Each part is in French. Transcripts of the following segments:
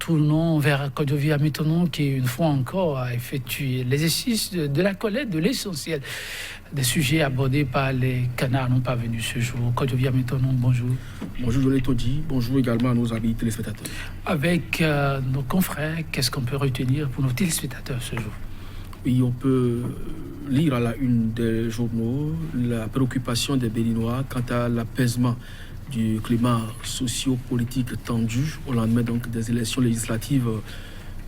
tournons vers Kodjovi Amitonon qui, une fois encore, a effectué l'exercice de la collecte de l'essentiel des sujets abordés par les canards non parvenus ce jour. Kodjovi Amitonon, bonjour. Bonjour Joël Todji, bonjour également à nos amis téléspectateurs. Avec nos confrères, qu'est-ce qu'on peut retenir pour nos téléspectateurs ce jour? Oui, on peut lire à la une des journaux la préoccupation des Béninois quant à l'apaisement du climat socio-politique tendu au lendemain donc, des élections législatives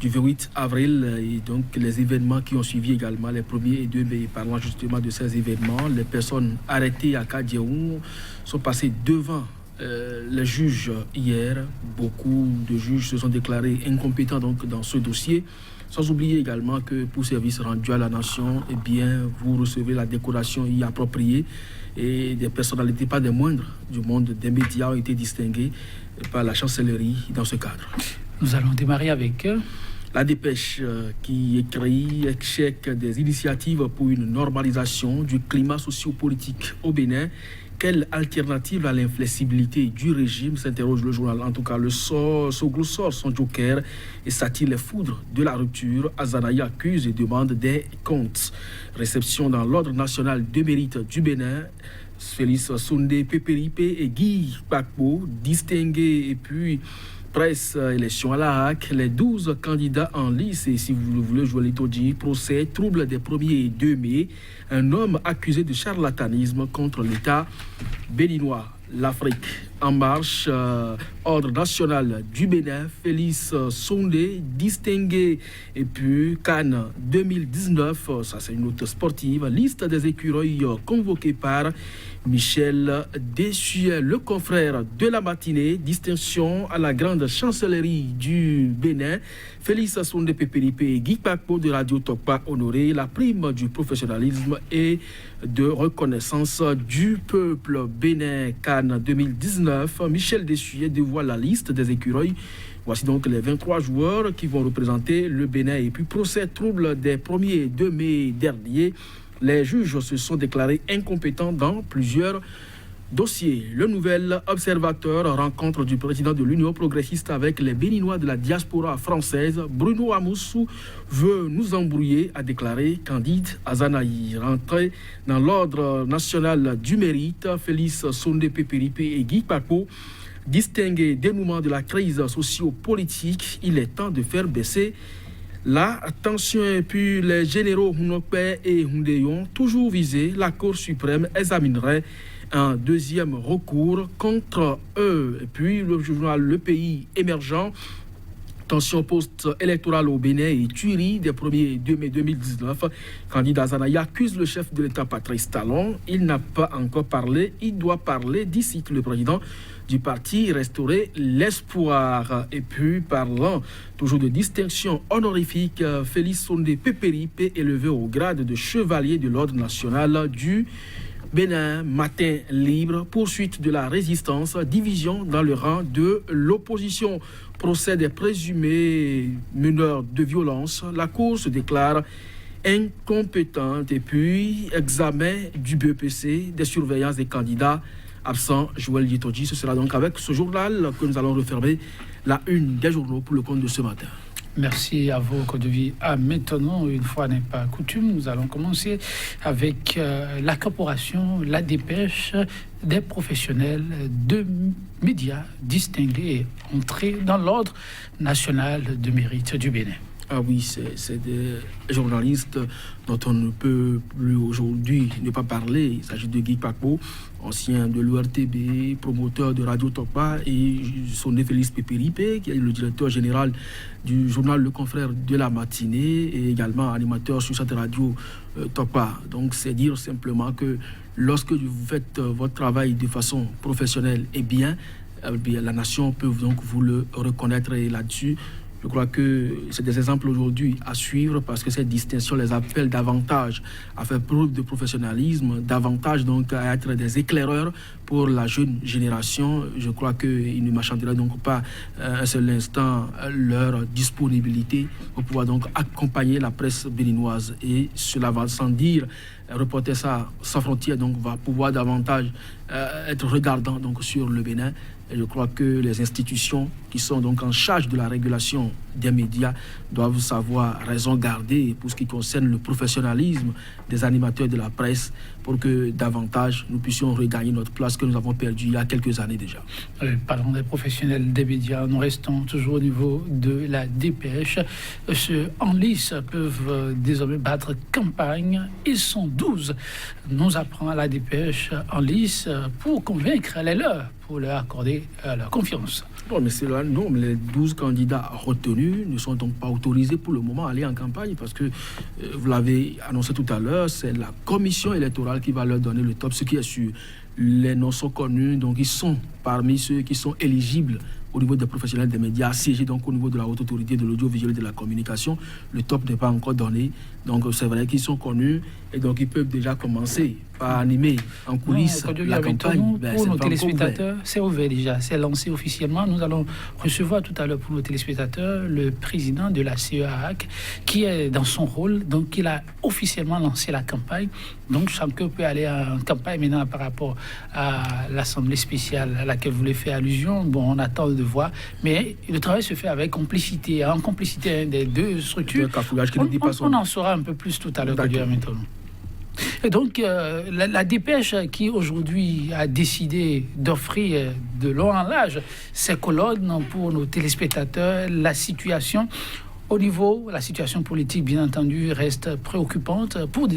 du 28 avril et donc les événements qui ont suivi également les 1er et 2 mai. Parlant justement de ces événements, les personnes arrêtées à Kadiaou sont passées devant les juges hier. Beaucoup de juges se sont déclarés incompétents donc, dans ce dossier. Sans oublier également que pour service rendu à la nation, eh bien, vous recevez la décoration y appropriée et des personnalités, pas des moindres, du monde des médias ont été distinguées par la chancellerie dans ce cadre. Nous allons démarrer avec la dépêche qui écrit échec des initiatives pour une normalisation du climat socio-politique au Bénin. Quelle alternative à l'inflexibilité du régime, s'interroge le journal. En tout cas, le Soglo sort son joker et s'attire les foudres de la rupture. Azanaï accuse et demande des comptes. Réception dans l'ordre national de mérite du Bénin. Félix Sondé Pépéripe et Guy Kpakpo, distingués, et puis presse, élection à la HAC, les 12 candidats en lice, et si vous le voulez, Joël Todji, procès, trouble des 1er et 2 mai, un homme accusé de charlatanisme contre l'État béninois. L'Afrique en marche, ordre national du Bénin, Félix Sondé, distingué, et puis Cannes 2019, ça c'est une note sportive, liste des écureuils convoqués par Michel Dessuet, le confrère de la matinée, distinction à la grande chancellerie du Bénin, Félix Sondé Pépéripe et Guy Kpakpo de Radio Tokpa honoré, la prime du professionnalisme et de reconnaissance du peuple bénin. Cannes 2019, Michel Dessuet dévoile la liste des écureuils. Voici donc les 23 joueurs qui vont représenter le Bénin. Et puis procès trouble des 1er et 2 mai dernier. Les juges se sont déclarés incompétents dans plusieurs dossiers. Le nouvel observateur, rencontre du président de l'Union progressiste avec les Béninois de la diaspora française, Bruno Amoussou, veut nous embrouiller, a déclaré Candide Azanaï. Rentré dans l'ordre national du mérite, Félix Sondé Pépéripe et Guy Kpakpo, distingué dénouement de la crise socio-politique, il est temps de faire baisser la tension. Et puis les généraux Hunokpe et Hundeyon, toujours visés, la Cour suprême examinerait un deuxième recours contre eux. Et puis le journal Le Pays émergent, tension post-électorale au Bénin et tuerie des 1er et 2 mai 2019. Candidat Azanaï accuse le chef de l'État Patrice Talon. Il n'a pas encore parlé, il doit parler d'ici que le président du parti restaurer l'espoir. Et puis parlant toujours de distinction honorifique, Félix Sondé Pépéripe élevé au grade de chevalier de l'ordre national du Bénin. Matin libre, poursuite de la résistance, division dans le rang de l'opposition, procès des présumés meneurs de violence. La Cour se déclare incompétente. Et puis examen du BEPC, des surveillances des candidats absents. Joël Todji, ce sera donc avec ce journal que nous allons refermer la une des journaux pour le compte de ce matin. Merci à vous, Kodjovi. Maintenant, une fois n'est pas coutume, nous allons commencer avec la corporation, la dépêche des professionnels de médias distingués et entrés dans l'ordre national de mérite du Bénin. Ah oui, c'est des journalistes dont on ne peut plus aujourd'hui ne pas parler. Il s'agit de Guy Kpakpo, ancien de l'ORTB, promoteur de Radio Tokpa, et Sondé Félix Pépéripe, qui est le directeur général du journal Le Confrère de la matinée et également animateur sur cette radio Tokpa. Donc c'est dire simplement que lorsque vous faites votre travail de façon professionnelle et bien, la nation peut donc vous le reconnaître. Et là-dessus, je crois que c'est des exemples aujourd'hui à suivre parce que cette distinction les appelle davantage à faire preuve de professionnalisme, davantage donc à être des éclaireurs pour la jeune génération. Je crois qu'ils ne marchanderaient donc pas un seul instant leur disponibilité pour pouvoir donc accompagner la presse béninoise. Et cela va sans dire Reporters sans frontières donc, va pouvoir davantage être regardant donc, sur le Bénin. Et je crois que les institutions qui sont donc en charge de la régulation des médias doivent savoir raison garder pour ce qui concerne le professionnalisme des animateurs de la presse pour que davantage nous puissions regagner notre place que nous avons perdue il y a quelques années déjà. Parlons des professionnels des médias, nous restons toujours au niveau de la dépêche. Ceux en lice peuvent désormais battre campagne. Ils sont 12, nous apprend la dépêche en lice pour convaincre les leurs, pour leur accorder leur confiance. Bon, mais c'est là, non, les 12 candidats retenus ne sont donc pas autorisés pour le moment à aller en campagne parce que, vous l'avez annoncé tout à l'heure, c'est la commission électorale qui va leur donner le top, ce qui est sûr. Les noms sont connus, donc ils sont parmi ceux qui sont éligibles au niveau des professionnels des médias, assiégés donc au niveau de la haute autorité de l'audiovisuel et de la communication. Le top n'est pas encore donné, donc c'est vrai qu'ils sont connus et donc ils peuvent déjà commencer par animer en coulisses la campagne. Pour nos téléspectateurs, c'est ouvert déjà, c'est lancé officiellement. Nous allons recevoir tout à l'heure pour nos téléspectateurs le président de la CEAAC qui est dans son rôle, donc il a officiellement lancé la campagne. Donc chacun peut aller en campagne maintenant par rapport à l'Assemblée spéciale à laquelle vous voulez faire allusion. Bon, on attend de voir, mais le travail se fait avec complicité, en complicité des deux structures. On en saura un peu plus tout à l'heure. Et donc, la dépêche qui aujourd'hui a décidé d'offrir de long en large ses colonnes pour nos téléspectateurs, la situation au niveau, la situation politique, bien entendu, reste préoccupante pour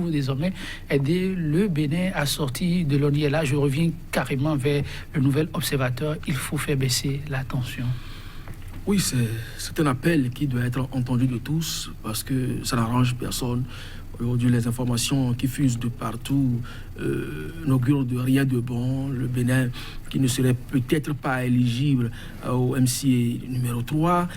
désormais aider le Bénin à sortir de l'ONU. Et là, je reviens carrément vers le nouvel observateur. Il faut faire baisser la tension. Oui, c'est un appel qui doit être entendu de tous parce que ça n'arrange personne. Aujourd'hui, les informations qui fusent de partout n'augurent de rien de bon. Le Bénin, qui ne serait peut-être pas éligible au MCA numéro 3,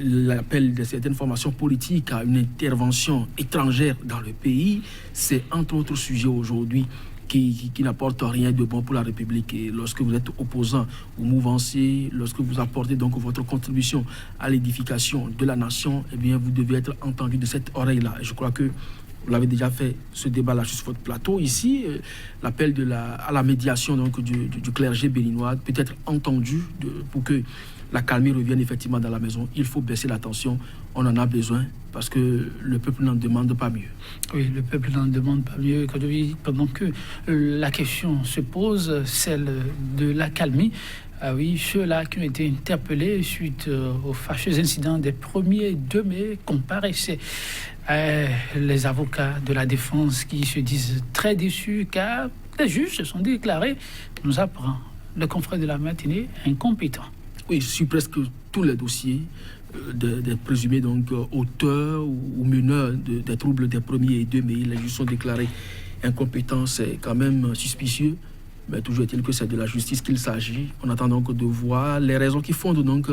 l'appel de certaines formations politiques à une intervention étrangère dans le pays, c'est entre autres sujets aujourd'hui qui n'apporte rien de bon pour la République. Et lorsque vous êtes opposant ou mouvancier, lorsque vous apportez donc votre contribution à l'édification de la nation, eh bien, vous devez être entendu de cette oreille-là. Et je crois que vous l'avez déjà fait, ce débat-là, sur votre plateau. Ici, l'appel à la médiation donc, du clergé béninois peut être entendu pour que la calmie revienne effectivement dans la maison. Il faut baisser la tension. On en a besoin parce que le peuple n'en demande pas mieux. Oui, le peuple n'en demande pas mieux. Pendant que la question se pose, celle de la calmie, oui, ceux-là qui ont été interpellés suite aux fâcheux incidents des 1er et 2 mai comparaissaient. Les avocats de la défense qui se disent très déçus car les juges se sont déclarés, nous apprend le confrère de la matinée, incompétent. Oui, sur presque tous les dossiers des présumés donc, auteurs ou meneurs des troubles des 1er et 2 mai, les juges sont déclarés incompétents. C'est quand même suspicieux. Mais toujours est-il que c'est de la justice qu'il s'agit. On attend donc de voir les raisons qui fondent donc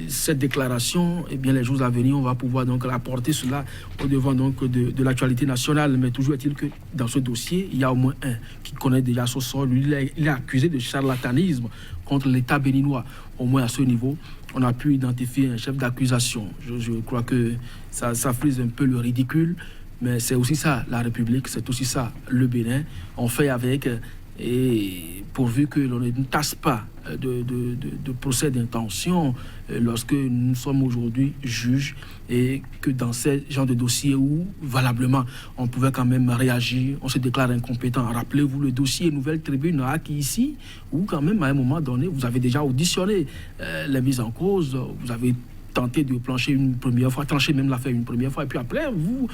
cette déclaration. Eh bien, les jours à venir, on va pouvoir donc apporter cela au devant donc de l'actualité nationale. Mais toujours est-il que dans ce dossier, il y a au moins un qui connaît déjà son sort. Lui, il est accusé de charlatanisme contre l'État béninois. Au moins à ce niveau, on a pu identifier un chef d'accusation. Je crois que ça frise un peu le ridicule. Mais c'est aussi ça, la République, c'est aussi ça, le Bénin. On fait avec, et pourvu que l'on ne tasse pas de procès d'intention lorsque nous sommes aujourd'hui juges et que dans ces genres de dossiers où, valablement, on pouvait quand même réagir, on se déclare incompétent. Rappelez-vous le dossier Nouvelle Tribune qui ici, où quand même, à un moment donné, vous avez déjà auditionné les mises en cause, vous avez tenter de plancher une première fois, trancher même l'affaire une première fois, et puis après, vous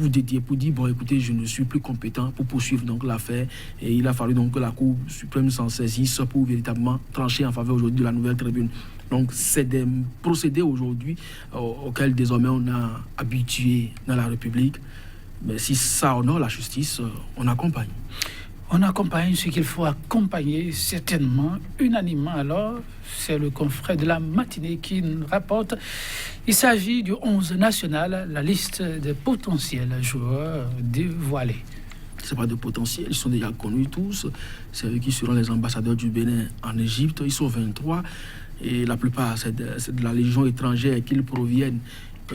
dédiez pour dire, bon, écoutez, je ne suis plus compétent pour poursuivre donc l'affaire, et il a fallu donc que la Cour suprême s'en saisisse pour véritablement trancher en faveur aujourd'hui de la Nouvelle Tribune. Donc, c'est des procédés aujourd'hui auxquels désormais on a habitué dans la République, mais si ça honore la justice, on accompagne. On accompagne ce qu'il faut accompagner, certainement, unanimement. Alors, c'est le confrère de la matinée qui nous rapporte. Il s'agit du 11 national, la liste des potentiels joueurs dévoilés. Ce n'est pas de potentiel, ils sont déjà connus tous. C'est eux qui seront les ambassadeurs du Bénin en Égypte. Ils sont 23 et la plupart, c'est de la légion étrangère qu'ils proviennent.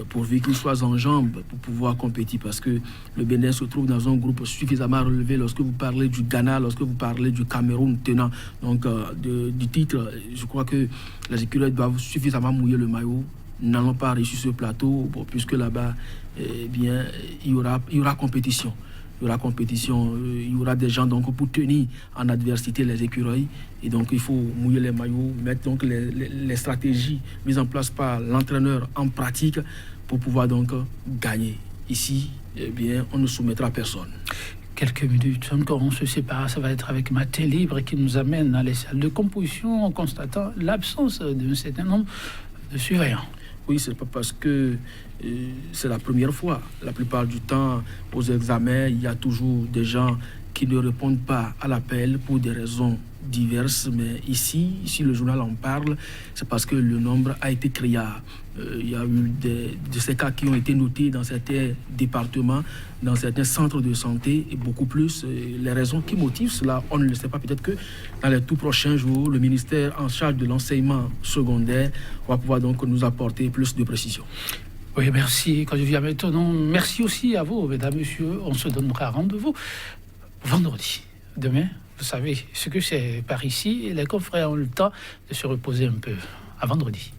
pourvu qu'ils soient en jambes pour pouvoir compétir, parce que le Bénin se trouve dans un groupe suffisamment relevé. Lorsque vous parlez du Ghana, lorsque vous parlez du Cameroun tenant donc, du titre, je crois que les écuries doivent suffisamment mouiller le maillot. N'allons pas réussir ce plateau, puisque là-bas, bien, il y aura compétition. Il y aura compétition, il y aura des gens donc, pour tenir en adversité les écureuils. Et donc, il faut mouiller les maillots, mettre donc, les stratégies mises en place par l'entraîneur en pratique pour pouvoir donc gagner. Ici, eh bien, on ne soumettra personne. Quelques minutes encore, on se sépare. Ça va être avec Matin Libre qui nous amène dans les salles de composition en constatant l'absence d'un certain nombre de surveillants. Oui, c'est pas parce que c'est la première fois. La plupart du temps, aux examens, il y a toujours des gens qui ne répondent pas à l'appel pour des raisons diverses. Mais ici, si le journal en parle, c'est parce que le nombre a été criard. Il y a eu de ces cas qui ont été notés dans certains départements, dans certains centres de santé, et beaucoup plus. Les raisons qui motivent cela, on ne le sait pas. Peut-être que dans les tout prochains jours, le ministère en charge de l'enseignement secondaire va pouvoir donc nous apporter plus de précision. Oui, merci. Quand je viens maintenant, merci aussi à vous, mesdames, messieurs. On se donnera rendez-vous vendredi. Demain, vous savez ce que c'est par ici. Et les confrères ont le temps de se reposer un peu. À vendredi.